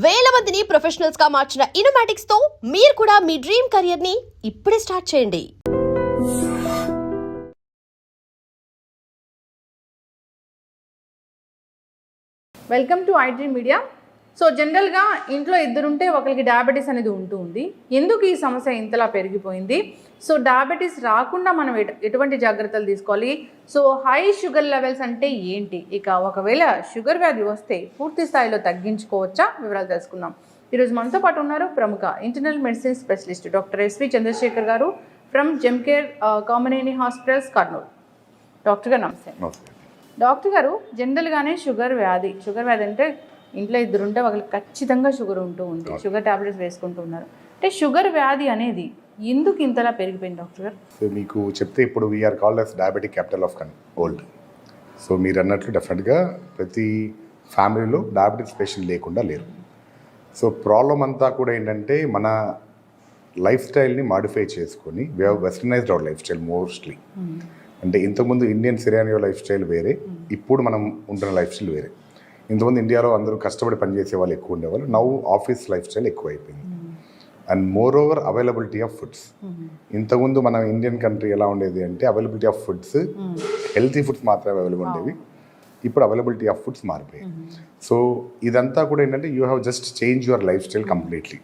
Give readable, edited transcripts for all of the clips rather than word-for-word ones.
వేల మందిని ప్రొఫెషనల్స్ గా మార్చిన ఇనోమాటిక్స్ తో మీరు కూడా మీ డ్రీమ్ కెరియర్ ని ఇప్పుడే స్టార్ట్ చేయండి. Welcome to iDream media. So జనరల్గా ఇంట్లో ఇద్దరుంటే ఒకరికి డయాబెటీస్ అనేది ఉంటుంది. ఎందుకు ఈ సమస్య ఇంతలా పెరిగిపోయింది? సో డయాబెటీస్ రాకుండా మనం ఎటువంటి జాగ్రత్తలు తీసుకోవాలి? సో హై షుగర్ లెవెల్స్ అంటే ఏంటి? ఇక ఒకవేళ షుగర్ వ్యాధి వస్తే పూర్తి స్థాయిలో తగ్గించుకోవచ్చా? వివరాలు తెలుసుకుందాం. ఈరోజు మనతో పాటు ఉన్నారు ప్రముఖ internal medicine specialist doctor S V Chandrashekar గారు from Gemcare Kamineni hospitals, Kurnool. Doctor గారు నమస్తే. డాక్టర్ గారు, జనరల్గానే షుగర్ వ్యాధి అంటే ఇంట్లో ఇద్దరుంటే వాళ్ళకి ఖచ్చితంగా షుగర్ ఉంటూ ఉంది, షుగర్ ట్యాబ్లెట్స్ వేసుకుంటూ ఉన్నారు. అంటే షుగర్ వ్యాధి అనేది ఎందుకు ఇంతలా పెరిగిపోయింది డాక్టర్ గారు? సో మీకు చెప్తే ఇప్పుడు we are called as diabetic capital of world. So మీరు అన్నట్లు డెఫినెట్గా ప్రతి ఫ్యామిలీలో డయాబెటిక్స్ పేషెంట్ లేకుండా లేరు. సో ప్రాబ్లం అంతా కూడా ఏంటంటే మన లైఫ్ స్టైల్ని మాడిఫై చేసుకొని we have westernised our life style mostly. అంటే ఇంతకుముందు ఇండియన్ సిరానియో లైఫ్ స్టైల్ వేరే, ఇప్పుడు మనం ఉంటున్న లైఫ్ స్టైల్ వేరే. ఇంతకుముందు ఇండియాలో అందరూ కష్టపడి పనిచేసే వాళ్ళు ఎక్కువ ఉండేవాళ్ళు. నౌ ఆఫీస్ లైఫ్ స్టైల్ ఎక్కువ అయిపోయింది. And more over availability of foods. ఇంతకుముందు మన ఇండియన్ కంట్రీ ఎలా ఉండేది అంటే availability of foods, healthy foods మాత్రమే అవైలబుల్ ఉండేవి. ఇప్పుడు అవైలబిలిటీ ఆఫ్ ఫుడ్స్ మారిపోయాయి. సో ఇదంతా కూడా ఏంటంటే you have just change your life style completely.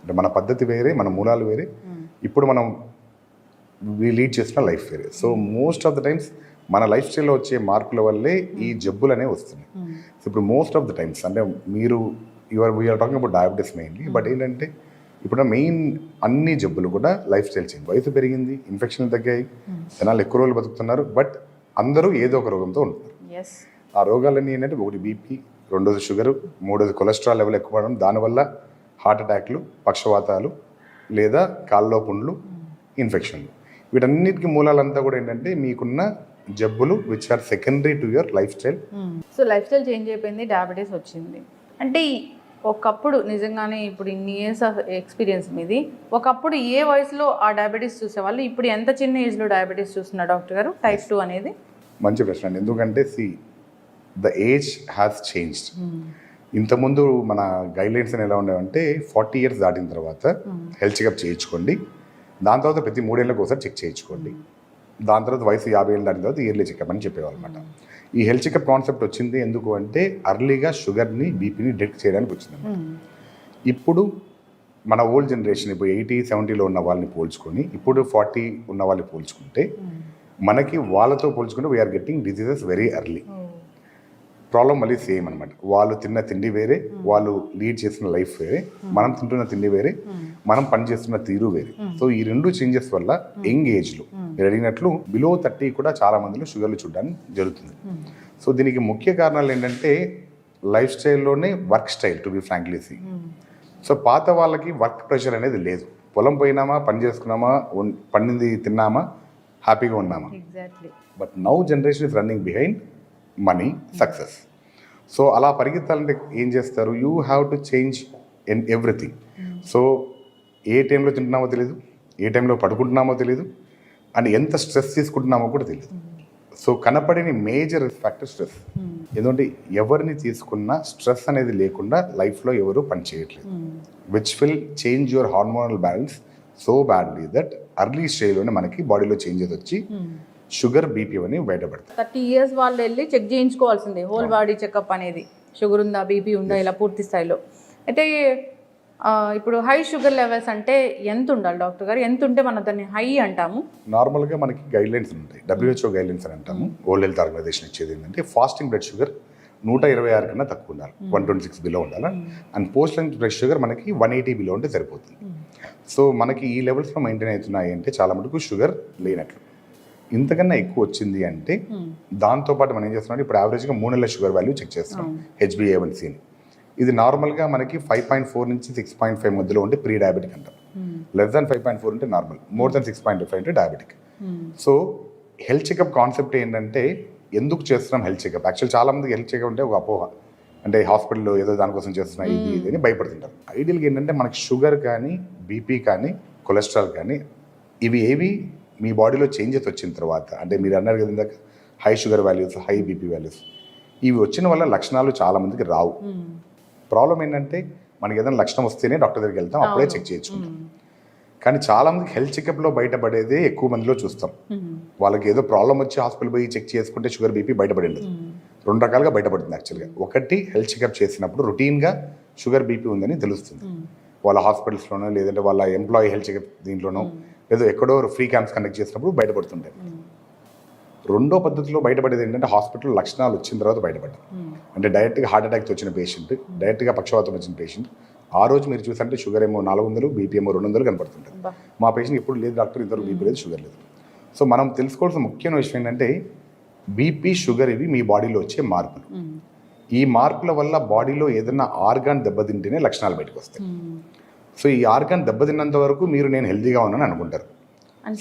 అంటే మన పద్ధతి వేరే, మన మూలాలు వేరే, ఇప్పుడు మనం లీడ్ చేసిన లైఫ్ వేరే. So most of the times మన లైఫ్ స్టైల్లో వచ్చే మార్పుల వల్లే ఈ జబ్బులు అనేవి వస్తున్నాయి. సో ఇప్పుడు మోస్ట్ ఆఫ్ ద టైమ్స్ అంటే మీరు we are talking about diabetes mainly, but ఏంటంటే ఇప్పుడు మెయిన్ అన్ని జబ్బులు కూడా లైఫ్ స్టైల్ చేంజ్. వయసు పెరిగింది, ఇన్ఫెక్షన్లు తగ్గాయి, జనాలు ఎక్కువ రోజులు బతుకుతున్నారు, బట్ అందరూ ఏదో ఒక రోగంతో ఉంటున్నారు. ఆ రోగాలన్నీ ఏంటంటే ఒకటి బీపీ, రెండోది షుగరు, మూడోది కొలెస్ట్రాల్ లెవెల్ ఎక్కువ పడడం, దానివల్ల హార్ట్ అటాక్లు, పక్షవాతాలు లేదా కాళ్ళలో పుండ్లు, ఇన్ఫెక్షన్లు. వీటన్నిటికీ మూలాలంతా కూడా ఏంటంటే మీకున్న జబ్బులు which are secondary to your lifestyle. So lifestyle change అయిపోయింది, డయాబెటీస్ వచ్చింది. అంటే ఒకప్పుడు నిజంగానే ఇప్పుడు ఇన్ని ఇయర్స్ ఆఫ్ ఎక్స్పీరియన్స్ మీది, ఒకప్పుడు ఏ వయసులో ఆ డయాబెటీస్ చూసేవాళ్ళు, ఇప్పుడు ఎంత చిన్న ఏజ్లో డయాబెటీస్ చూస్తున్నారు డాక్టర్ గారు? టైప్ 2 అనేది మంచి ప్రశ్న అండి. ఎందుకంటే ద ఏజ్ హ్యాస్ చేంజ్డ్. ఇంతకుముందు మన గైడ్లైన్స్ అని ఎలా ఉండేవంటే 40 years దాటిన తర్వాత హెల్త్ చెకప్ చేయించుకోండి, దాని తర్వాత ప్రతి 3 ఏళ్ళకి ఒకసారి చెక్ చేయించుకోండి, దాని తర్వాత వయసు 50 ఏళ్ళు దాటిన తర్వాత ఇయర్లీ చెకప్ అని చెప్పేవాళ్ళు అనమాట. ఈ హెల్త్ చెకప్ కాన్సెప్ట్ వచ్చింది ఎందుకు అంటే అర్లీగా షుగర్ని, బీపీని డిటెక్ట్ చేయడానికి వచ్చింది. ఇప్పుడు మన ఓల్డ్ జనరేషన్ ఇప్పుడు 80-70లో ఉన్న వాళ్ళని పోల్చుకొని ఇప్పుడు 40 ఉన్న వాళ్ళని పోల్చుకుంటే మనకి వాళ్ళతో పోల్చుకుంటే we are getting diseases very early. Problem మళ్ళీ సేమ్ అనమాట. వాళ్ళు తిన్న తిండి వేరే, వాళ్ళు లీడ్ చేసిన లైఫ్ వేరే, మనం తింటున్న తిండి వేరే, మనం పని చేస్తున్న తీరు వేరే. సో ఈ రెండు చేంజెస్ వల్ల యంగ్ ఏజ్లో మీరు అడిగినట్లు బిలో 30 కూడా చాలా మందిలో షుగర్లు చూడడానికి జరుగుతుంది. సో దీనికి ముఖ్య కారణాలు ఏంటంటే లైఫ్ స్టైల్లోనే work style, to be frankly see. So పాత వాళ్ళకి వర్క్ ప్రెషర్ అనేది లేదు. పొలం పోయినామా, పని చేసుకున్నామా, పండింది తిన్నామా, హ్యాపీగా ఉన్నామా. But now generation is running behind money, success. So అలా పరిగెత్తాలంటే ఏం చేస్తారు? You have to change in everything. So ఏ టైంలో తింటున్నామో తెలియదు, ఏ టైంలో పడుకుంటున్నామో తెలియదు, అండ్ ఎంత స్ట్రెస్ తీసుకుంటున్నామో కూడా తెలియదు. సో కనపడిన మేజర్ ఫ్యాక్టర్ స్ట్రెస్. ఎందుకంటే ఎవరిని తీసుకున్నా స్ట్రెస్ అనేది లేకుండా లైఫ్లో ఎవరు పని చేయట్లేదు, which will change your hormonal balance so badly that early స్టేజ్లోనే మనకి బాడీలో చేంజెస్ వచ్చి షుగర్, బీపీ అని బయటపడతాయి. 30 years వాళ్ళు వెళ్ళి చెక్ చేయించుకోవాల్సిందే, హోల్ బాడీ చెకప్ అనేది. షుగర్ ఉందా, బీపీ ఉందా, ఇలా పూర్తి స్థాయిలో. అయితే ఇప్పుడు హై షుగర్ లెవెల్స్ అంటే ఎంత ఉండాలి డాక్టర్ గారు? ఎంత ఉంటే మనం దాన్ని హై అంటాము? నార్మల్గా మనకి గైడ్లైన్స్ ఉంటాయి, WHO గైడ్లైన్స్ అని అంటాము. వరల్డ్ హెల్త్ ఆర్గనైజేషన్ ఇచ్చేది ఏంటంటే ఫాస్టింగ్ బ్లడ్ షుగర్ 126 కన్నా తక్కువ ఉండాలి, 126 బిలో ఉండాలి. And post lunch blood sugar మనకి 180 బిలో ఉంటే సరిపోతుంది. సో మనకి ఈ లెవెల్స్లో మెయింటైన్ అవుతున్నాయి అంటే చాలా మటుకు షుగర్ లేనట్లు. ఇంతకన్నా ఎక్కువ వచ్చింది అంటే దాంతోపాటు మనం ఏం చేస్తున్నాం, ఇప్పుడు యావరేజ్గా 3 నెలల షుగర్ వాల్యూ చెక్ చేస్తున్నాం, HbA1c అని. ఇది నార్మల్గా మనకి 5.4 నుంచి 6.5 మధ్యలో ఉంటే ప్రీ డయాబెటిక్ అంటాం. లెస్ దాన్ 5.4 ఉంటే నార్మల్, మోర్ దాన్ 6.5 అంటే diabetic. So health checkup concept ఏంటంటే ఎందుకు చేస్తున్నాం హెల్త్ చెకప్? యాక్చువల్ చాలా మందికి హెల్త్ చెకప్ అంటే ఒక అపోహ, అంటే హాస్పిటల్లో ఏదో దానికోసం చేస్తున్నా ఇది అని భయపడుతుంటారు. ఐడియల్గా ఏంటంటే మనకి షుగర్ కానీ, బీపీ కానీ, కొలెస్ట్రాల్ కానీ ఇవి ఏవి మీ బాడీలో చేంజెస్ వచ్చిన తర్వాత, అంటే మీరు అన్నారు కదా ఇందాక high sugar values, high BP values, ఇవి వచ్చిన వల్ల లక్షణాలు చాలా మందికి రావు. ప్రాబ్లం ఏంటంటే మనకి ఏదైనా లక్షణం వస్తేనే డాక్టర్ దగ్గరికి వెళ్తాం, అప్పుడే చెక్ చేయించుకుంటాం. కానీ చాలా మందికి హెల్త్ చెకప్లో బయటపడేదే ఎక్కువ మందిలో చూస్తాం. వాళ్ళకి ఏదో ప్రాబ్లం వచ్చి హాస్పిటల్ పోయి చెక్ చేసుకుంటే షుగర్ బీపీ బయటపడింది. 2 రకాలుగా బయటపడుతుంది యాక్చువల్గా. ఒకటి హెల్త్ చెకప్ చేసినప్పుడు రొటీన్గా షుగర్ బీపీ ఉందని తెలుస్తుంది. వాళ్ళ హాస్పిటల్స్లోనో లేదంటే వాళ్ళ ఎంప్లాయీ హెల్త్ చెకప్ దీంట్లోనో ఏదో ఎక్కడో ఫ్రీ క్యాంప్స్ కండక్ట్ చేసినప్పుడు బయటపడుతుంటాయి. రెండో పద్ధతిలో బయటపడేది ఏంటంటే హాస్పిటల్ లక్షణాలు వచ్చిన తర్వాత బయటపడ్డాం. అంటే డైరెక్ట్గా హార్ట్ అటాక్తో వచ్చిన పేషెంట్, డైరెక్ట్గా పక్షవాతం వచ్చిన పేషెంట్, ఆ రోజు మీరు చూసంటే షుగర్ ఏమో 400, బీపీ ఏమో 200 కనపడుతుంటుంది. మా పేషెంట్ ఇప్పుడు లేదు డాక్టర్, ఇంతవరకు బీపీ లేదు, షుగర్ లేదు. సో మనం తెలుసుకోవాల్సిన ముఖ్యమైన విషయం ఏంటంటే బీపీ, షుగర్ ఇవి మీ బాడీలో వచ్చే మార్పులు. ఈ మార్పుల వల్ల బాడీలో ఏదైనా ఆర్గాన్ దెబ్బతింటేనే లక్షణాలు బయటకు వస్తాయి. సో ఈ ఆర్గాన్ దెబ్బతిన్నంత వరకు మీరు నేను హెల్తీగా ఉన్నాను అనుకుంటారు.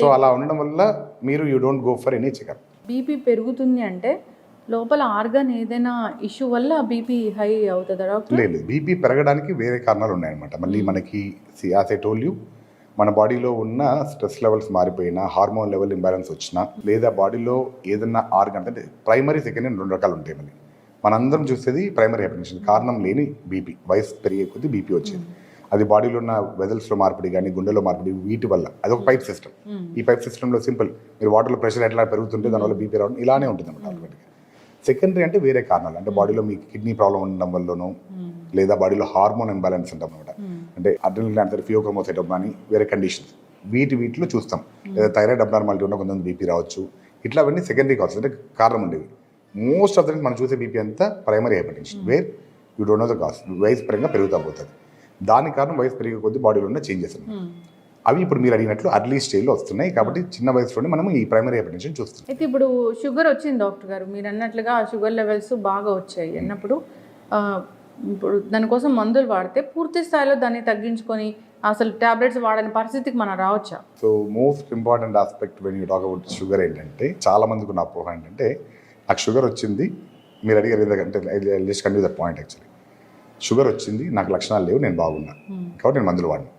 సో అలా ఉండడం వల్ల మీరు you don't go for any checkup. BP పెరుగుతుంది అంటే లోపల ఆర్గాన్ ఏదైనా ఇష్యూ వల్ల బీపీ హై అవుతుందా డాక్టర్? లేదు, బీపీ పెరగడానికి వేరే కారణాలు ఉన్నాయన్నమాట. మళ్ళీ మనకి యాజ్ ఐ టోల్డ్ యూ, మన బాడీలో ఉన్న స్ట్రెస్ లెవెల్స్ మారిపోయినా, హార్మోన్ లెవెల్ ఇంబ్యాలెన్స్ వచ్చినా, లేదా బాడీలో ఏదైనా ఆర్గాన్ అంటే ప్రైమరీ, సెకండరీ 2 రకాలు ఉంటాయి. మళ్ళీ మనందరం చూసేది ప్రైమరీ హైపర్టెన్షన్, కారణం లేని బీపీ, వయసు పెరిగే కొద్దీ బీపీ వచ్చేది. అది బాడీలో ఉన్న వెజల్స్లో మార్పిడి కానీ, గుండెలో మార్పిడి, వీటి వల్ల. అదొక పైప్ సిస్టమ్. ఈ పైప్ సిస్టంలో సింపుల్, మీరు వాటర్లో ప్రెషర్ ఎట్లా పెరుగుతుంటే దానివల్ల బీపీ రావడం ఇలానే ఉంటుంది అన్నమాట ఆటోమేటిక్గా. సెకండరీ అంటే వేరే కారణాలు, అంటే బాడీలో మీకు కిడ్నీ ప్రాబ్లం ఉండడం వల్లనో, లేదా బాడీలో హార్మోన్ ఇంబ్యాలెన్స్ ఉంటాం అనమాట. అంటే అడ్రినల్ గ్లాండ్, ఫియోక్రోమోసైటోమ్ అని వేరే కండిషన్స్, వీటిలో చూస్తాం. లేదా థైరాయిడ్ అబ్నార్మాలిటీ ఉన్న కొంతమంది బీపీ రావచ్చు. ఇట్లా అవన్నీ సెకండరీ కావచ్చు, అంటే కారణం ఉండేవి. మోస్ట్ ఆఫ్ ద మనం చూసే బీపీ అంతా primary hypertension, where you don't know the cause. వయసు పరంగా పెరుగుతూ పోతుంది. దాని కారణం వయసు పెరిగే కొద్దీ బాడీలో ఉన్న చేంజెస్ ఉన్నాయి. అవి ఇప్పుడు మీరు అడిగినట్లు అర్లీ స్టేజ్లో వస్తున్నాయి. కాబట్టి చిన్న వయసులోనే మనం ఈ ప్రైమరీ హైపర్టెన్షన్ చూస్తున్నాం. అయితే ఇప్పుడు షుగర్ వచ్చింది డాక్టర్ గారు, మీరు అన్నట్లుగా షుగర్ లెవెల్స్ బాగా వచ్చాయి అన్నప్పుడు ఇప్పుడు దానికోసం మందులు వాడితే పూర్తి స్థాయిలో దాన్ని తగ్గించుకొని అసలు టాబ్లెట్స్ వాడని పరిస్థితికి మనం రావచ్చా? So most important aspect when you talk about sugar ఏంటంటే, చాలా మందికి ఉన్న అపోహ ఏంటంటే నాకు షుగర్ వచ్చింది, మీరు అడిగారు ఎందుకంటే just continue that point. Actually sugar వచ్చింది, నాకు లక్షణాలు లేవు, నేను బాగున్నా కాబట్టి నేను మందులు వాడినా.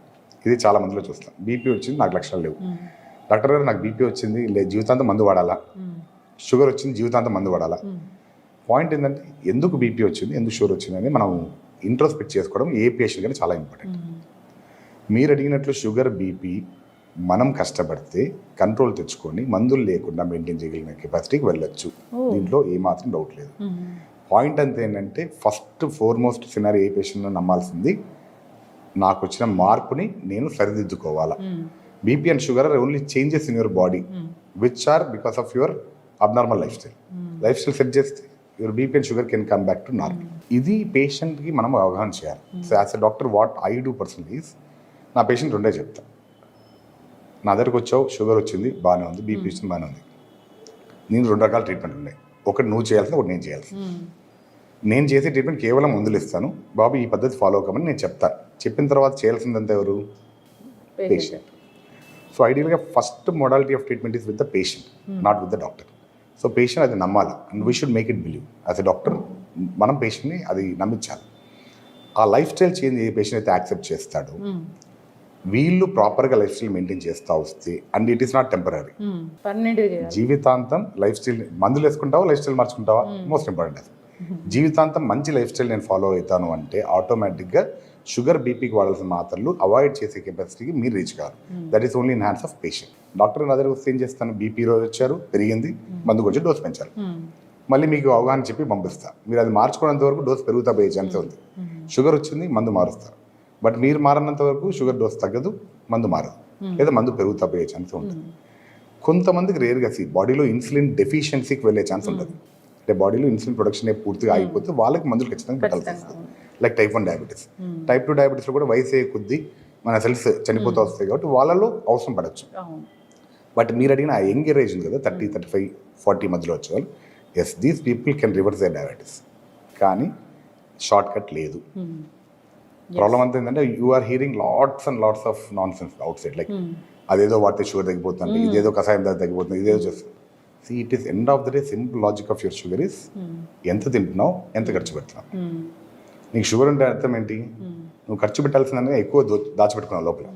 ఇది చాలా మందిలో చూస్తాను. బీపీ వచ్చింది, నాకు లక్షణాలు లేవు, డాక్టర్ గారు నాకు బీపీ వచ్చింది, జీవితాంతం మందు వాడాలా? షుగర్ వచ్చింది, జీవితాంతం మందు వాడాలా? పాయింట్ ఏంటంటే ఎందుకు బీపీ వచ్చింది, ఎందుకు షుగర్ వచ్చింది అని మనం ఇంట్రోస్పెక్ట్ చేసుకోవడం ఏ పేషెంట్ కానీ చాలా ఇంపార్టెంట్. మీరు అడిగినట్లు షుగర్, బీపీ మనం కష్టపడితే కంట్రోల్ తెచ్చుకొని మందులు లేకుండా మెయింటైన్ చేయగలిగిన కెపాసిటీకి వెళ్ళొచ్చు. దీంట్లో ఏమాత్రం డౌట్ లేదు. పాయింట్ అంతా ఏంటంటే ఫస్ట్ ఫోర్మోస్ట్ సినారీ ఏ పేషెంట్ను నమ్మాల్సింది, నాకు వచ్చిన మార్పుని నేను సరిదిద్దుకోవాలా. BP and sugar are only changes in your body which are because of your abnormal lifestyle. Lifestyle set చేస్తే your BP and sugar can come back to normal. ఇది పేషెంట్కి మనం అవగాహన చేయాలి. So as a doctor what I do personally is, నా patient రెండే చెప్తా. నా దగ్గరకు వచ్చావు, షుగర్ వచ్చింది, బాగానే ఉంది, బీపీ వచ్చింది, బాగానే ఉంది. నేను 2 రకాల ట్రీట్మెంట్ ఉన్నాయి. ఒకటి నువ్వు చేయాల్సింది, ఒకటి నేను చేయాల్సింది. నేను చేసే ట్రీట్మెంట్ కేవలం మందులు ఇస్తాను, బాబు ఈ పద్ధతి ఫాలో అవ్వమని నేను చెప్తాను. చెప్పిన తర్వాత చేయాల్సిందంతా ఎవరు? పేషెంట్. సో ఐడియల్గా first modality of treatment is with the patient, not with the doctor. So patient అది నమ్మాలి and we should make it believe. As a doctor మనం పేషెంట్ని అది నమ్మించాలి. ఆ లైఫ్ స్టైల్ చేంజ్ ఏ పేషెంట్ అయితే యాక్సెప్ట్ చేస్తాడో, వీళ్ళు ప్రాపర్గా లైఫ్ స్టైల్ మెయింటైన్ చేస్తూ వస్తే, and it is not temporary, జీవితాంతం లైఫ్ స్టైల్. మందులు వేసుకుంటావా, లైఫ్ స్టైల్ మార్చుకుంటావా, మోస్ట్ ఇంపార్టెంట్ అది. జీవితాంతం మంచి లైఫ్ స్టైల్ నేను ఫాలో అవుతాను అంటే ఆటోమేటిక్గా షుగర్, బీపీకి వాడాల్సిన మాత్రలు అవాయిడ్ చేసే కెపాసిటీకి మీరు రీచ్ కావాలి. That is only in hands of patient. Doctor నా దగ్గర వస్తే ఏం చేస్తాను, బీపీ రోజు వచ్చారు, పెరిగింది, మందుకు వచ్చి డోస్ పెంచాలి, మళ్ళీ మీకు అవగాహన చెప్పి పంపిస్తా. మీరు అది మార్చుకున్నంత వరకు డోస్ పెరుగుతా పోయే ఛాన్స్ ఉంది. షుగర్ వచ్చింది, మందు మారుస్తారు, బట్ మీరు మారినంత వరకు షుగర్ డోస్ తగ్గదు, మందు మారదు, లేదా మందు పెరుగుతా పోయే ఛాన్స్ ఉంటుంది. కొంతమందికి రేర్గా బాడీలో ఇన్సులిన్ డెఫిషియన్సీకి వెళ్ళే ఛాన్స్ ఉంటుంది. అంటే బాడీలో ఇన్సులిన్ ప్రొడక్షన్ పూర్తిగా అయిపోతే వాళ్ళకి మందులు ఖచ్చితంగా పెట్టాల్సి వస్తుంది. Like type 1 diabetes. టైప్ 2 డయాబెటీస్లో కూడా వయసు కొద్దీ మన సెల్స్ చనిపోతూ వస్తాయి కాబట్టి వాళ్ళలో అవసరం పడవచ్చు. బట్ మీరు అడిగిన ఆ యంగ్ ఏజ్ ఉంది కదా, 30, 35, 40 మధ్యలో వచ్చేవాళ్ళు, yes these people can reverse the diabetes. కానీ షార్ట్ కట్ లేదు. ప్రాబ్లం అంతా ఏంటంటే you are hearing lots and lots of nonsense outside. Like అదేదో వాడితే షుగర్ తగ్గిపోతుంది, ఇదేదో కషాయం తగ్గిపోతుంది, ఇదేదో చేస్తుంది. See, it is end of the day, simple logic of your sugar is ఎంత తింటున్నావు, ఎంత ఖర్చు పెడుతున్నావు. నీకు షుగర్ ఉంటే అర్థం ఏంటి, నువ్వు ఖర్చు పెట్టాల్సిందనే ఎక్కువ దాచిపెట్టుకున్నావు లోపల,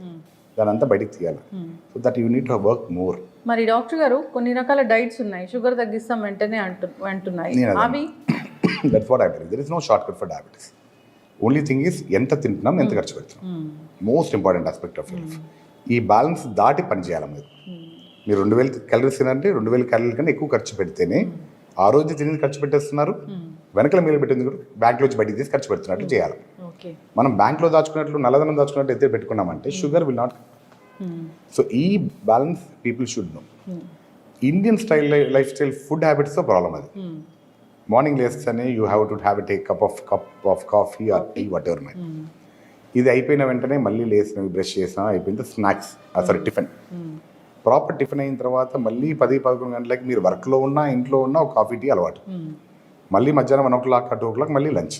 దాని అంతా బయటికి తీయాలి. So that you need to work more. మరి డాక్టర్ గారు కొన్ని రకాల డైట్స్ ఉన్నాయి, షుగర్ తగ్గిస్తాం వెంటనే అంటున్నాయి. అవి that's what I believe. There is no shortcut for diabetes. Only thing is ఎంత తింటున్నాం, ఎంత ఖర్చు పెడుతున్నాం. Most important aspect of life. ఈ బ్యాలెన్స్ దాటి పని చేయాలి మీరు 2000 క్యాలరీస్ తినంటే 2000 క్యాలరీల కన్నా ఎక్కువ ఖర్చు పెడితేనే ఆ రోజు తినేది ఖర్చు పెట్టేస్తున్నారు, వెనకల మీలు పెట్టింది కూడా బ్యాంక్లోంచి బయటికి తీసి ఖర్చు పెడుతున్నట్లు చేయాలి. మనం బ్యాంక్లో దాచుకున్నట్లు నల్లధనం దాచుకున్నట్టు అయితే పెట్టుకున్నామంటే షుగర్ విల్ నాట్. సో ఈ balance people should know. Indian style lifestyle food హ్యాబిట్స్తో ప్రాబ్లం అది. మార్నింగ్ లేస్తేనే you have to have a cup of coffee or tea whatever may. ఇది అయిపోయిన వెంటనే మళ్ళీ లేసినవి బ్రష్ చేసినా అయిపోయింది snacks, sorry tiffin. Proper tiffin అయిన తర్వాత మళ్ళీ 10-11 గంటలకి మీరు వర్క్లో ఉన్నా ఇంట్లో ఉన్నా ఒక కాఫీ టీ అలవాటు. మళ్ళీ మధ్యాహ్నం 1 o'clock 2 o'clock మళ్ళీ లంచ్.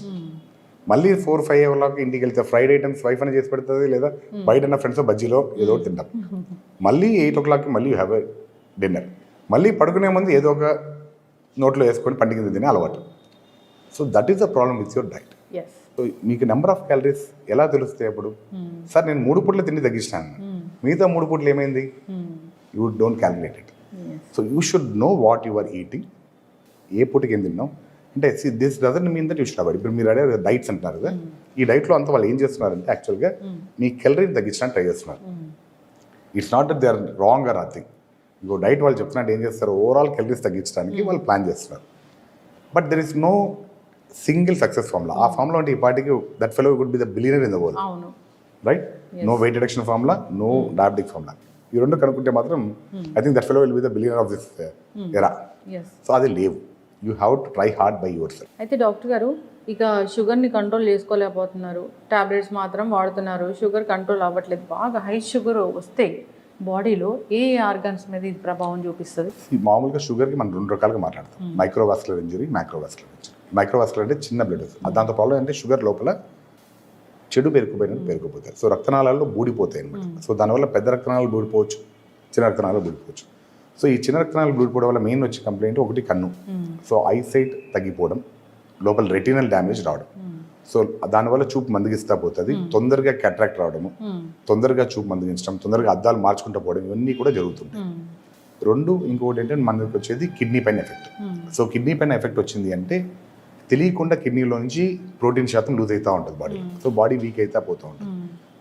మళ్ళీ 4-5 o'clock ఇంటికి వెళ్తే ఫ్రైడ్ ఐటమ్స్ వైఫ్ అని చేసి పెడుతుంది, లేదా బయట ఫ్రెండ్స్ బజ్జీలో ఏదో ఒకటి తింటాం. మళ్ళీ 8 o'clock మళ్ళీ యూ హ్యావ్ ఎ డిన్నర్. మళ్ళీ పడుకునే ముందు ఏదో ఒక నోట్లో వేసుకొని పంట కింద తినే అలవాటు. So that is the problem with your diet. So మీకు నెంబర్ ఆఫ్ క్యాలరీస్ ఎలా తెలుస్తాయి అప్పుడు? సార్ నేను 3 పూట్ల తిండి తగ్గించాను, మిగతా 3 పూట్లు ఏమైంది? You don't calculate it. So you should know what you are eating. ఏ పూటకి ఏం తిన్నాం అంటే this doesn't mean that you should avoid. ఇప్పుడు మీరు అడే డైట్స్ అంటున్నారు కదా, ఈ డైట్లో అంతా వాళ్ళు ఏం చేస్తున్నారంటే యాక్చువల్గా మీ క్యాలరీని తగ్గించడానికి ట్రై చేస్తున్నారు. It's not that they are wrong or nothing. ఇంకో డైట్ వాళ్ళు చెప్తున్నట్టు ఏం చేస్తారు, ఓవరాల్ క్యాలరీస్ తగ్గించడానికి వాళ్ళు ప్లాన్ చేస్తున్నారు. But there is no single success formula. ఆ ఫార్ములా అంటే ఈ పార్టీకి that fellow would be the billionaire in the world, right? No weight reduction formula, no diabetic formula. ఈ రెండు కనుక్కుంటే మాత్రం I think that fellow will be the billionaire of this era. So అది లేవు. You have to try hard by yourself. అయితే doctor గారు ఇక షుగర్ని కంట్రోల్ చేసుకోలేకపోతున్నారు, టాబ్లెట్స్ మాత్రం వాడుతున్నారు, షుగర్ కంట్రోల్ అవ్వట్లేదు. బాగా హై షుగర్ వస్తే బాడీలో ఏ ఆర్గన్స్ మీద ఇది ప్రభావం చూపిస్తుంది? మామూలుగా షుగర్కి మనం 2 రకాలుగా మాట్లాడతాం, microvascular injury, microvascular injury. Microvascular అంటే చిన్న బ్లడ్. దాంతో ప్రాబ్లం అంటే షుగర్ లోపల చెడు పేరుకుపోతాయి. సో రక్తనాళాల్లో బూడిపోతాయి అనమాట. సో దానివల్ల పెద్ద రక్తనాళాలు బూడిపోవచ్చు, చిన్న రక్తనాళాలు బూడిపోవచ్చు. సో ఈ చిన్న రక్తనాళాలు బూడిపోవడం వల్ల మెయిన్ వచ్చే కంప్లైంట్ ఒకటి కన్ను. సో ఐసైట్ తగ్గిపోవడం, లోపల రెటినల్ డ్యామేజ్ రావడం. సో దానివల్ల చూపు మందగిస్తా పోతుంది, తొందరగా క్యాట్రాక్ట్ రావడము, తొందరగా చూపు మందగించడం, తొందరగా అద్దాలు మార్చుకుంటూ పోవడం, ఇవన్నీ కూడా జరుగుతుంటాయి. 2 ఇంకొకటి ఏంటంటే మనకి వచ్చేది కిడ్నీ పైన ఎఫెక్ట్. సో కిడ్నీ పైన ఎఫెక్ట్ వచ్చింది అంటే తెలియకుండా కిడ్నీలో నుంచి ప్రోటీన్ శాతం లూజ్ అవుతూ ఉంటుంది బాడీ. సో బాడీ వీక్ అవుతా పోతూ ఉంటుంది.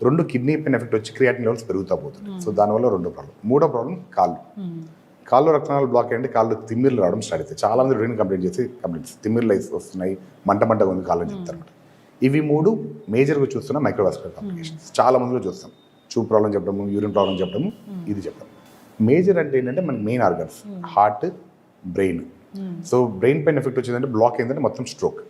2 కిడ్నీ పైన ఎఫెక్ట్ వచ్చి క్రియాటిన్ లెవెల్స్ పెరుగుతూ పోతుంది. సో దానివల్ల 2 ప్రాబ్లం. 3వ ప్రాబ్లం కాళ్ళు రక్తనాళాలు బ్లాక్ అయ్యండి, కాళ్ళు తిమ్మిర్లు రావడం స్టార్ట్ అవుతాయి. చాలా మంది యూరిన్ కంప్లైంట్ చేసి తిమ్మిర్లు వస్తున్నాయి, మంటగా ఉంది కాళ్ళని చెప్తారు. ఇవి 3 మేజర్గా చూస్తున్న మైక్రోవాస్కులర్ కాంప్లికేషన్స్. చాలా మందిలో చూస్తాం, చూపు ప్రాబ్లం చెప్పడము, యూరిన్ ప్రాబ్లం చెప్పడము, ఇది చెప్పడం. మేజర్ అంటే ఏంటంటే మనకి main organs heart, brain. So brain పైన ఎఫెక్ట్ వచ్చిందంటే బ్లాక్ అయిందంటే మొత్తం స్ట్రోక్.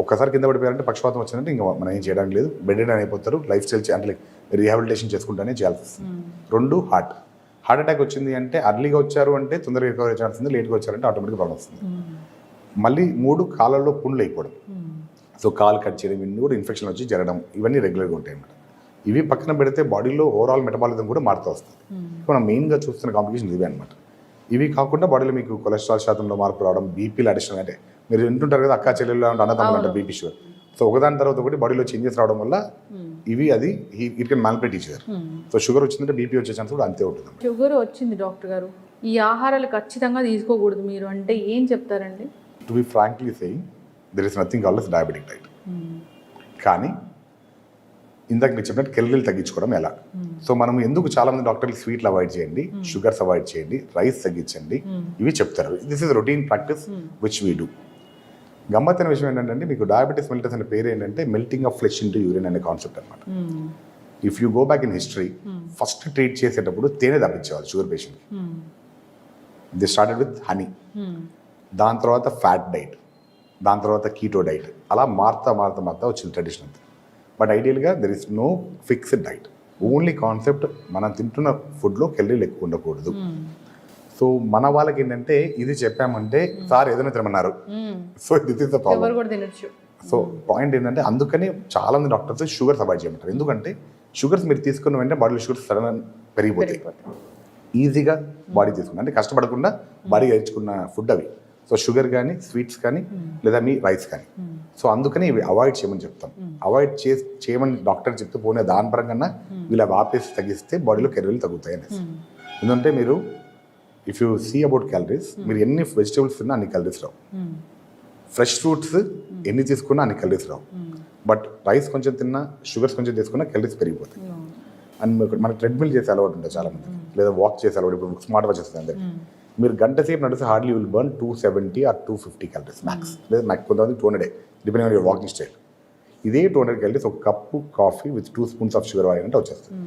ఒక్కసారి కింద పడిపోయారంటే పక్షపాతం వచ్చిందంటే ఇంకా మనం ఏం చేయడానికి లేదు, బెడ్ రిడన్ అయిపోతారు. లైఫ్ స్టైల్ అంటే రీహాబిలిటేషన్ చేసుకుంటానే చేయాల్సి వస్తుంది. 2 హార్ట్ అటాక్ వచ్చింది అంటే అర్లీగా వచ్చారు అంటే తొందరగా రికవరీ ఛాన్స్ ఉంది, లేట్గా వచ్చారంటే ఆటోమేటిక్గా ప్రాబ్లం వస్తుంది. మళ్ళీ 3 కాళ్ళల్లో పుండ్లు అయిపోవడం. సో కాలు కట్ చేయడం, ఇవన్నీ కూడా ఇన్ఫెక్షన్ వచ్చి జరగడం, ఇవన్నీ రెగ్యులర్గా ఉంటాయి అన్నమాట. ఇవి పక్కన పెడితే బాడీలో ఓవరాల్ మెటబాలిజం కూడా మారుతూ వస్తుంది. మనం మెయిన్గా చూస్తున్న కాంప్లికేషన్ ఇవే అనమాట. ఇవి కాకుండా బాడీలో మీకు కొలెస్ట్రాల్ శాతంలో మార్పు రావడం, బీపీలు అడిషన్, అంటే మీరు వింటుంటారు కదా అక్క చెల్లెళ్ళు అన్నదమ్ములు అంటే బీపీ షుగర్. సో ఒకదాని తర్వాత ఒకటి బాడీలో చేంజెస్ రావడం వల్ల అది it can manipulate each other. So sugar వచ్చిందంటే బీపీ వచ్చే ఛాన్స్ కూడా అంతే ఉంటుంది. షుగర్ వచ్చింది డాక్టర్ గారు, ఈ ఆహారాలు ఖచ్చితంగా తీసుకోకూడదు మీరు అంటే ఏం చెప్తారండి? To be frankly saying there is nothing called as diabetic diet. కానీ ఇందాక మీరు చెప్పినట్టు కెలరీలు తగ్గించుకోవడం ఎలా? సో మనం ఎందుకు చాలా మంది డాక్టర్లు స్వీట్లు అవాయిడ్ చేయండి, షుగర్స్ అవాయిడ్ చేయండి, రైస్ తగ్గించండి, ఇవి చెప్తారు. This is routine practice which we do. గమ్మత్తైన విషయం ఏంటంటే మీకు డయాబెటీస్ మెల్టస్ అనే పేరు ఏంటంటే melting of flesh into urine అనే కాన్సెప్ట్ అనమాట. If you go back in history, first treat చేసేటప్పుడు తేనె తప్పించేవాళ్ళు షుగర్ పేషెంట్కి. ది స్టార్టెడ్ విత్ హనీ, దాని తర్వాత ఫ్యాట్ డైట్, దాని తర్వాత కీటో డైట్, అలా మారుతా వచ్చింది ట్రెడిషన్ అంతా. బట్ ఐడియల్గా there is no fixed diet. Only concept మనం తింటున్న ఫుడ్లో కెలరీలు ఎక్కువ ఉండకూడదు. సో మన వాళ్ళకి ఏంటంటే ఇది చెప్పామంటే సార్ ఏదైనా తినమన్నారు, so this is the problem. So point ఏంటంటే అందుకని చాలా మంది డాక్టర్స్ షుగర్స్ అవాయిడ్ చేయమంటారు. ఎందుకంటే షుగర్స్ మీరు తీసుకున్న వెంటనే బాడీలో షుగర్స్ సడన్ పెరిగిపోతాయి. ఈజీగా బాడీ తీసుకున్న అంటే కష్టపడకుండా బాడీ నేర్చుకున్న ఫుడ్ అవి. సో షుగర్ కానీ, స్వీట్స్ కానీ, లేదా మీ రైస్ కానీ. సో అందుకని ఇవి అవాయిడ్ చేయమని చెప్తాం. అవాయిడ్ చేయమని డాక్టర్ చెప్తే పోనీ దాని పరంగా వీళ్ళు అవి ఆపేసి తగ్గిస్తే బాడీలో కెలరీలు తగ్గుతాయి అనేసి. ఎందుకంటే మీరు if you see about calories, మీరు ఎన్ని వెజిటేబుల్స్ తిన్నా అన్ని క్యాలరీస్ రావు. ఫ్రెష్ ఫ్రూట్స్ ఎన్ని తీసుకున్నా అన్ని క్యాలరీస్ రావు. బట్ రైస్ కొంచెం తిన్నా, షుగర్స్ కొంచెం తీసుకున్నా క్యాలరీస్ పెరిగిపోతాయి. అండ్ మనకి ట్రెడ్మిల్ చేసే అలవాటు ఉంటుంది చాలా మంది, లేదా వాక్ చేసే అలవాటు. ఇప్పుడు స్మార్ట్ వాచ్ వస్తుంది అందరికి. మీరు గంట సేపు నడిస్తే hardly will burn 270 or 250 calories max, లేదా నాకు కొంతమంది 200 depending on your walking style. ఇదే 200 క్యాలరీస్ ఒక cup coffee with 2 spoons of sugar వాడినంటే వచ్చేస్తుంది.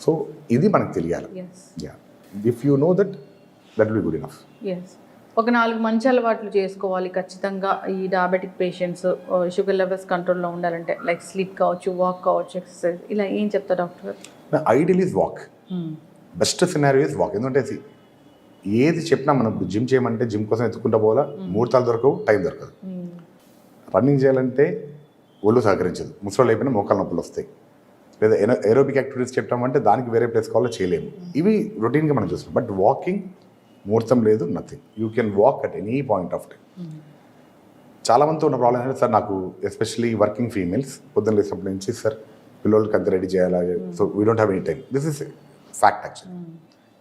సో ఇది మనకు తెలియాలి. Yeah, if you know that will be good enough. ఒక 4 మంచి అలవాట్లు చేసుకోవాలి ఖచ్చితంగా ఈ డయాబెటిక్ పేషెంట్స్ షుగర్ లెవెల్స్ కంట్రోల్లో ఉండాలంటే, లైక్ స్లీప్ కావచ్చు, వాక్ కావచ్చు, ఎక్సర్సైజ్, ఇలా ఏం చెప్తారు doctor? Ideal is walk. Best scenario is walk. ఎందుకంటే ఏది చెప్పినా మనం జిమ్ చేయమంటే జిమ్ కోసం ఎత్తుకుంటా పోవాలా, ముహూర్తాలు దొరకవు, టైం దొరకదు. రన్నింగ్ చేయాలంటే ఒళ్ళు సహకరించదు, ముసలు అయిపోయినా మోకాలు నొప్పులు వస్తాయి. లేదా ఏరోబిక్ యాక్టివిటీస్ చెప్పామంటే దానికి వేరే ప్లేస్ కావాలో చేయలేము. ఇవి రొటీన్గా మనం చూస్తాం. బట్ వాకింగ్ ముహూర్తం లేదు, nothing. You can walk at any point of time. చాలా మందితో ఉన్న ప్రాబ్లం ఏంటంటే, సార్ నాకు ఎస్పెషల్లీ వర్కింగ్ ఫీమేల్స్ పొద్దున్న లేచినప్పటి నుంచి సార్ పిల్లలకి అంత రెడీ చేయాలి, so we don't have any time. This is fact actually.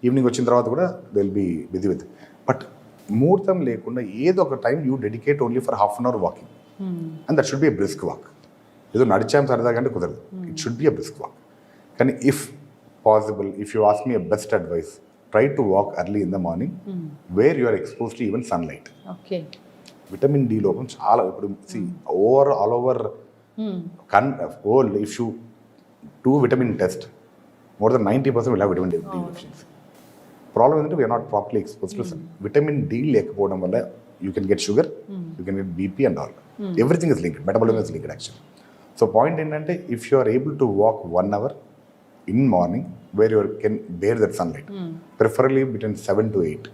Evening వచ్చిన తర్వాత కూడా they will be busy with. But ముహూర్తం లేకుండా ఏదో ఒక time you dedicate only for half an hour walking, and that should be a brisk walk. ఏదో నడిచాం సరదాగా అంటే కుదరదు, it should be a brisk walk. కానీ if possible, if you ask me a best advice, try to walk early in the morning where you are exposed to even sunlight. Okay. Vitamin D లోపం చాలా. ఇప్పుడు see all over world, if you do vitamin test, more than 90% will have vitamin D deficiency. Problem ఏంటంటే we are not properly exposed to sun. Vitamin D లేకపోవడం వల్ల you can get sugar, you can get BP and all. Everything is linked, metabolism is linked actually. So point ఏంటంటే, if you are able to walk 1 hour in morning where you can bear that sunlight, preferably between 7 to 8.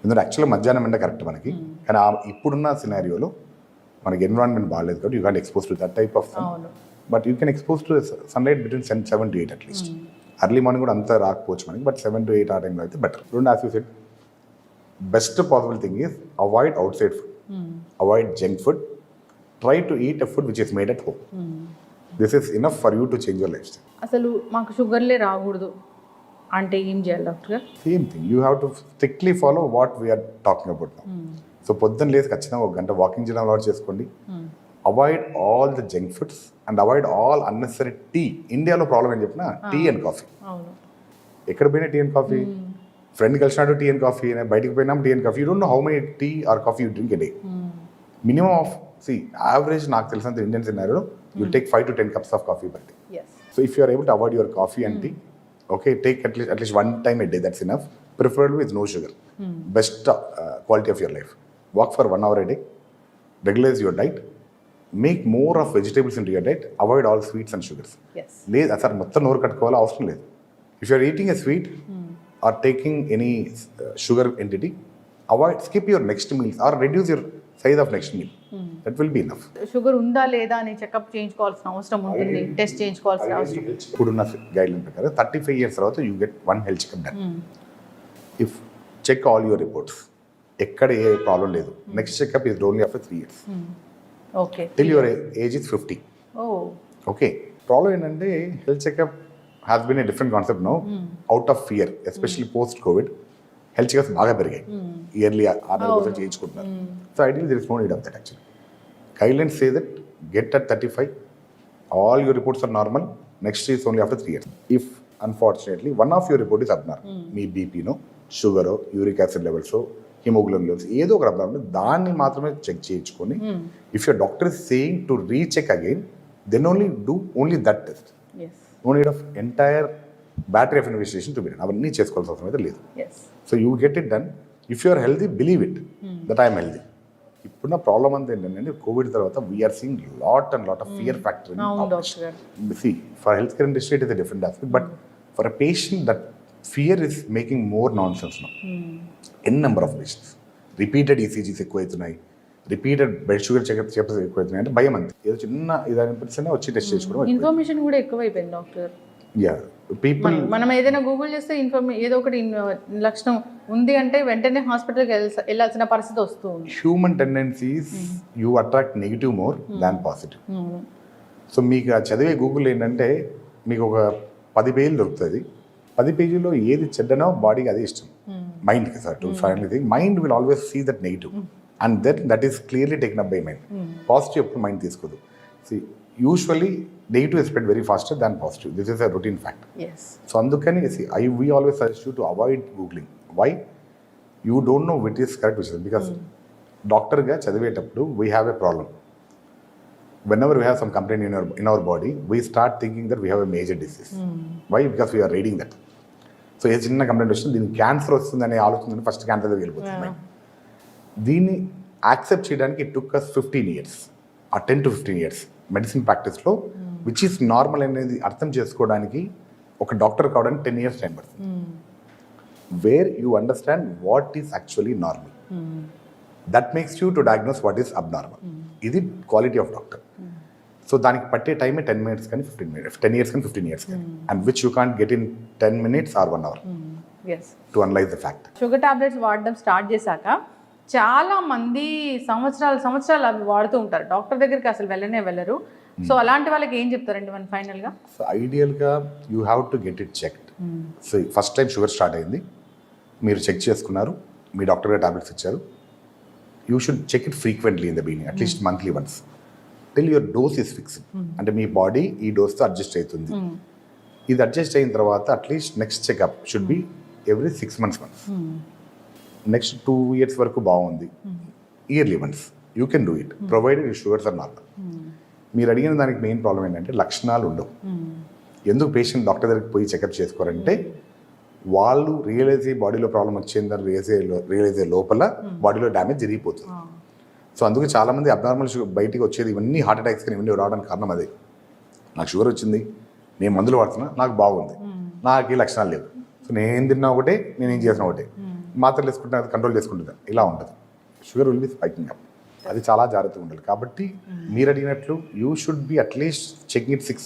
ఎందుకంటే యాక్చువల్గా మధ్యాహ్నం ఎండ correct మనకి, కానీ ఇప్పుడున్న సినారియోలో మనకి environment బాగాలేదు కాబట్టి you can expose to that type of sun. But you can expose to sunlight between 7 to 8 at least. Early morning కూడా అంతా రాకపోవచ్చు మనకి, బట్ 7 to 8 ఆ టైంలో అయితే బెటర్. రెండు as you said, best possible thing is avoid outside food, avoid junk food, try to eat a food which is made at home. This is enough for you to change your lifestyle. అసలు మాకు షుగర్లే రాకూడదు అంటే ఏం చేయాలి doctor? Same thing, you have to strictly follow what we are talking about now. So పొద్దున్న లేసి ఖచ్చితంగా 1 గంట వాకింగ్ చేయడం అలవాటు చేసుకోండి. Avoid all the junk foods and avoid all unnecessary tea. ఇండియాలో ప్రాబ్లం ఏం చెప్పినా టీ అండ్ కాఫీ. ఎక్కడ పోయినా టీ అండ్ కాఫీ, ఫ్రెండ్ కలిసినట్టు టీ అండ్ కాఫీ, బయటికి పోయినా tea and coffee. You don't know how many tea or coffee you drink a day. Minimum of average నాకు తెలిసినంత ఇండియన్స్ ఉన్నారు, you take 5 to 10 cups of coffee per day. So if you are able to avoid your coffee and tea, okay, take at least 1 time a day, that's enough, preferably with no sugar. Best quality of your life. Walk for 1 hour a day, regularize your diet, make more of vegetables into your diet, avoid all sweets and sugars. లేదు అసలు మొత్తం నోరు కట్టుకోవాలో అవసరం లేదు. If you are eating a sweet or taking any sugar entity, skip your next meals or reduce your size of next meal. That will be enough. Sugar ఉందా లేదా అని checkup చేయించుకోవాల్సిన అవసరం ఉంటుంది, టెస్ట్ చేయించుకోవాల్సిన అవసరం. ఇప్పుడున్న గైడ్లైన్ ప్రకారం 35 years తర్వాత you get 1 health checkup done. If check all your reports, ఎక్కడ ఏ ప్రాబ్లం లేదు, next checkup is only after 3 years. Okay, till your age is 50. Okay, problem ఏంటంటే health checkup has been a different concept now, out of fear, especially post Covid. Health checkups బాగా పెరిగాయి, yearly 6 చేయించుకుంటున్నారు. So ideal there is no need of that actually. Guidelines say that get at 35, all your reports are normal, next is only after 3 years. If unfortunately one of your report is abnormal, మీ BP no, sugar, uric acid levels, haemoglobin levels, ఏదో ఒక abnormal, దాన్ని మాత్రమే check చేయించుకొని, if your doctor is saying to recheck again, then only do only that test. No need of entire battery of investigation to be done. అవన్నీ చేసుకోవాల్సిన అవసరం అయితే లేదు. So you get it done. If you are healthy, believe it that I'm healthy. ఇప్పుడున్న problem అంతా ఏంటంటే, covid తర్వాత we are seeing lot of fear factor. For health care industry it is a different aspect, but for a patient that fear is making more non sense now. N number of patients repeated ECGs ఎక్కువవుతున్నాయి, repeated blood sugar checkups ఎక్కువవుతున్నాయి. అంటే భయం అంతే, ఏదో చిన్న ఇదనిపిస్తేనే వచ్చి test చేసుకోవడం. Information కూడా ఎక్కువైపోయింది డాక్టర్. పీపుల్ మనం ఏదైనా గూగుల్ చేస్తే ఏదో ఒకటి లక్షణం ఉంది అంటే వెంటనే హాస్పిటల్కి వెళ్ళాల్సిన పరిస్థితి వస్తుంది. Human tendencies you attract negative more than positive. So మీకు ఆ చదివే గూగుల్ ఏంటంటే, మీకు ఒక 10 పేజీలు దొరుకుతుంది. 10 పేజీలో ఏది చెడ్డనో బాడీకి అదే ఇష్టం, మైండ్కి. Sir to final thing, mind will always see that negative and that is clearly taken up by mind. Positive ఎప్పుడు మైండ్ తీసుకోదు. See, usually negative is spread very faster than positive. This is a routine fact. Yes So అందుకని we always suggest you to avoid googling. Why? You don't know which is correct, which is because డాక్టర్గా చదివేటప్పుడు we have a problem. Whenever we have some complaint in our body, we start thinking that we have a major disease. Why? Because we are reading that. So ఏ చిన్న complaint వచ్చింది దీనికి cancer వస్తుందనే ఆలోచన first cancer దగ్గర వెళ్ళిపోతుంది. దీన్ని accept చేయడానికి ఇట్ టుక్ అస్ 15 years ఆ 10 to 15 years మెడిసిన్ ప్రాక్టీస్లో విచ్ ఈస్ నార్మల్ అనేది అర్థం చేసుకోవడానికి ఒక డాక్టర్ కావడానికి 10 years టైం పడుతుంది. Where you understand what is actually normal, that makes you to diagnose what is abnormal. ఇది క్వాలిటీ ఆఫ్ డాక్టర్. సో దానికి పట్టే టైమే 10 minutes కానీ 15 minutes, 10 years కానీ 15 years కానీ, and which you can't get in 10 minutes or 1 hour as to analyse the fact. Sugar tablets వాడడం start చేశాక చాలా మంది సంవత్సరాలు అవి వాడుతూ ఉంటారు, డాక్టర్ దగ్గరికి అసలు వెళ్ళరు. సో అలాంటి వాళ్ళకి ఏం చెప్తారండి మనం ఫైనల్గా? సో ఐడియల్గా you have to get it checked. So first time sugar start అయింది, మీరు చెక్ చేసుకున్నారు, మీ డాక్టర్ గారు టాబ్లెట్స్ ఇచ్చారు. You should check it frequently in the beginning, at least monthly once, till your dose is fixed. అంటే మీ body ఈ డోస్తో adjust అవుతుంది. ఇది అడ్జస్ట్ అయిన తర్వాత at least next checkup should be every 6 months once. Next 2 years వరకు బాగుంది, yearly once you can do it provided you sugars are normal. మీరు అడిగిన దానికి మెయిన్ ప్రాబ్లం ఏంటంటే లక్షణాలు ఉండవు. ఎందుకు పేషెంట్ డాక్టర్ దగ్గరికి పోయి చెకప్ చేసుకోరంటే వాళ్ళు రియలైజ్ అయ్యి బాడీలో ప్రాబ్లం వచ్చిందని రియలైజ్ అయ్యే లోపల బాడీలో డ్యామేజ్ జరిగిపోతుంది. సో అందుకే చాలామంది అబ్నార్మల్ షుగర్ బయటికి వచ్చేది ఇవన్నీ హార్ట్ అటాక్స్ కానీ ఇవన్నీ రావడానికి కారణం అదే. నాకు షుగర్ వచ్చింది, నేను మందులు వాడుతున్నా, నాకు బాగుంది, నాకు ఈ లక్షణాలు లేవు. సో నేను తిన్నా ఒకటే, నేను ఏం చేసినా ఒకటే, మాత్రలు వేసుకుంటున్నా కంట్రోల్ చేసుకుంటుంది, ఇలా ఉంటుంది. Sugar will be spiking up. అది చాలా జాగ్రత్తగా ఉండాలి. కాబట్టి మీరు అడిగినట్లు you should be at least checking it 6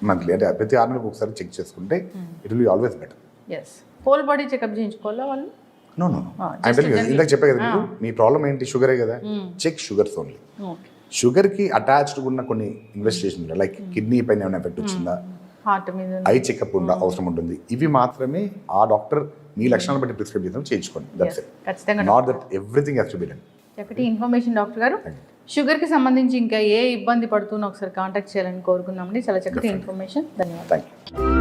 monthly, అంటే ప్రతి 6 నెలలకు ఒకసారి చెక్ చేసుకుంటే it will be always better. Yes, whole body checkup చేయించుకోవాలా వాళ్ళు? నో ఇందాక చెప్పే కదా మీకు, మీ ప్రాబ్లం ఏంటి షుగరే కదా, చెక్ షుగర్స్ ఓన్లీ. షుగర్కి అటాచ్డ్ ఉన్న కొన్ని ఇన్వెస్టిగేషన్ లైక్ కిడ్నీ పైన ఏమైనా ఎఫెక్ట్ వచ్చిందా, హార్ట్ మీద ఐ చెకప్ అవసరం ఉంటుంది. ఇవి మాత్రమే ఆ డాక్టర్ మీ లక్షణాలు బట్టి ప్రిస్క్రైబ్ చేద్దాం, చేయించుకోండి. దట్స్ ఇట్, ఖచ్చితంగా. Not that everything has to be done. చక్కటి ఇన్ఫర్మేషన్ డాక్టర్ గారు. షుగర్కి సంబంధించి ఇంకా ఏ ఇబ్బంది పడుతున్నా ఒకసారి కాంటాక్ట్ చేయాలని కోరుకుందామండి. చాలా చక్కటి ఇన్ఫర్మేషన్. ధన్యవాదాలు. Thank you.